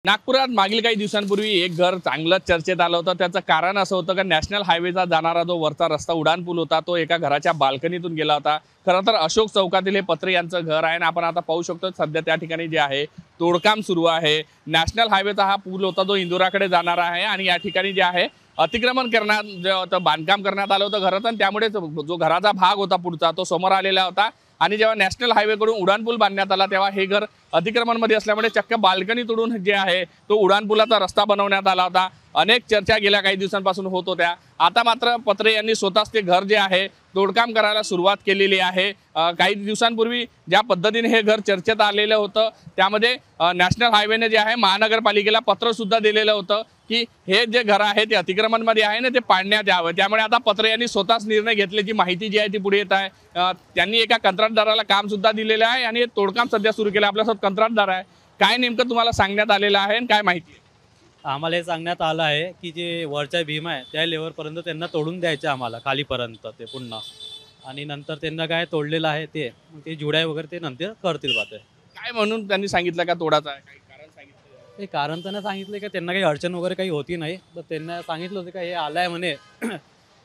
नागपुरात मागील काही दिवसांपूर्वी एक घर चांगलं चर्चेत आलं होतं। त्याचं कारण असं होतं की नॅशनल हायवेचा जाणारा जो वरचा रस्ता उडान पूल होता तो एका घराच्या बाल्कनीतून गेला होता। खरं तर अशोक चौकातील हे पत्रे यांचं घर आहे आणि आपण आता पाहू शकतो सध्या त्या ठिकाणी जे आहे तोडकाम सुरू आहे। नॅशनल हायवेचा हा पूल होता जो इंदोराकडे जाणारा आहे आणि या ठिकाणी जे आहे अतिक्रमण करण्यात जे होतं बांधकाम करण्यात आलं होतं घरात, त्यामुळे जो घराचा भाग होता पुढचा तो समोर आलेला होता आणि जेव्हा नॅशनल हायवेकडून उडानपूल बांधण्यात आला तेव्हा हे घर अतिक्रमणमध्ये असल्यामुळे चक्क बाल्कनी तोडून जे आहे तो उडानपुलाचा रस्ता बनवण्यात आला होता। अनेक चर्चा गेल्या काही दिवसांपासून होत होत्या। आता मात्र पत्रे यांनी स्वतःच ते घर जे आहे तोडकाम करायला सुरुवात केलेली आहे। काही दिवसांपूर्वी ज्या पद्धतीने हे घर चर्चेत आलेलं होतं त्यामध्ये नॅशनल हायवेने जे आहे महानगरपालिकेला पत्र सुद्धा दिलेलं होतं की हे जे घर आहे ते अतिक्रमणमध्ये आहे ना ते पाडण्यात यावं। त्यामुळे आता पत्रे यांनी स्वतःच निर्णय घेतल्याची माहिती जी आहे ती पुढे येत आहे। त्यांनी एका कंत्राटदाराला काम सुद्धा दिलेलं आहे आणि तोडकाम सध्या सुरू केलं। आपल्यासोबत कंत्राटदार आहे, काय नेमकं तुम्हाला सांगण्यात आलेलं आहे आणि काय माहिती आहे? आम्हाला हे सांगण्यात आलं आहे की जे वरच्या भीम आहे त्या लेवलपर्यंत त्यांना तोडून द्यायचं आम्हाला खालीपर्यंत ते पुन्हा, आणि नंतर त्यांना काय तोडलेलं आहे ते जुड्या वगैरे ते नंतर करतील बात आहे। काय म्हणून त्यांनी सांगितलं का तोडाचं आहे, काही कारण सांगितलं? ते कारण त्यांना सांगितलं की त्यांना काही अडचण वगैरे काही होती नाही, तर त्यांना सांगितलं होतं का हे आलं आहे म्हणे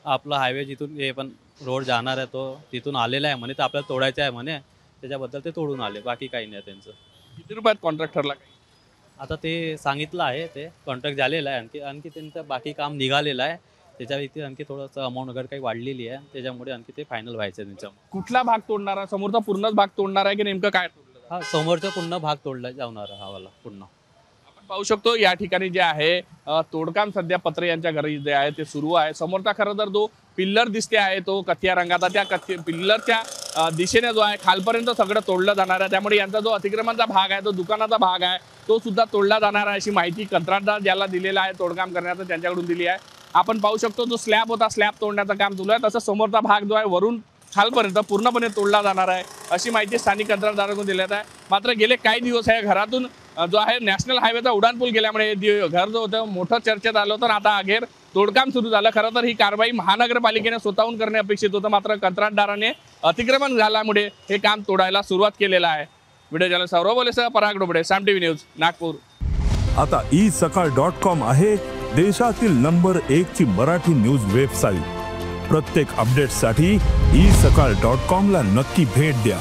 आपला हायवे जिथून हे पण रोड जाणार आहे तो तिथून आलेला आहे म्हणे, तर आपल्याला तोडायचं आहे म्हणे, त्याच्याबद्दल ते तोडून आले, बाकी काही नाही त्यांचं। किती रुपयात कॉन्ट्रॅक्ट ठरला? आता ते सांगितलं आहे, ते कॉन्ट्रॅक्ट झालेलं आहे, आणखी त्यांचं बाकी काम निघालेलं आहे, त्याच्या व्यतिरिक्त आणखी थोडंसं अमाऊंट वगैरे काही वाढलेली आहे, त्याच्यामुळे आणखी ते फायनल व्हायचं आहे त्यांचं। कुठला भाग तोडणार आहे? समोरचा पूर्णच भाग तोडणार आहे की नेमकं काय तोडलं? हा, समोरचा पूर्ण भाग तोडला जाणार हा वाला पूर्ण। आपण पाहू शकतो या ठिकाणी जे आहे तोडकाम सध्या पत्रे यांच्या घरी जे आहे ते सुरू आहे। समोरचा खरं तर जो पिल्लर दिसते आहे तो कथिया रंगाचा, त्या पिल्लरच्या दिशेने जो आहे खालपर्यंत सगळं तोडलं जाणार आहे। त्यामुळे यांचा जो अतिक्रमणचा भाग आहे तो दुकानाचा भाग आहे तो सुद्धा तोडला जाणार आहे अशी माहिती कंत्राटदार ज्याला दिलेला आहे तोडकाम करण्याचं त्यांच्याकडून दिली आहे। आपण पाहू शकतो जो स्लॅब होता स्लॅब तोडण्याचं काम सुरू आहे, तसं समोरचा भाग जो आहे वरून खालपर्यंत पूर्णपणे तोडला जाणार आहे अशी माहिती स्थानिक कंत्राटदाराकडून दिली आहे। मात्र गेले काही दिवस आहे घरातून जो आहे नॅशनल हायवेचा उडानपूल गेल्यामुळे घर जो होतं मोठं चर्चेत आलं होतं, आता अखेर तोडकाम सुरू झालं। खरं तर ही कारवाई महानगरपालिकेने स्वतःहून करणे अपेक्षित होतं, मात्र कंत्राटदाराने अतिक्रमण झाल्यामुळे हे काम तोडायला सुरुवात केलेलं आहे। व्हिडिओ जर्नलिस्ट सौरभ बोलेसह पराग डोबळे, साम टीव्ही न्यूज, नागपूर। आता isakal.com आहे देशातील नंबर 1 ची मराठी न्यूज वेबसाईट। प्रत्येक अपडेटसाठी isakal.com ला नक्की भेट द्या।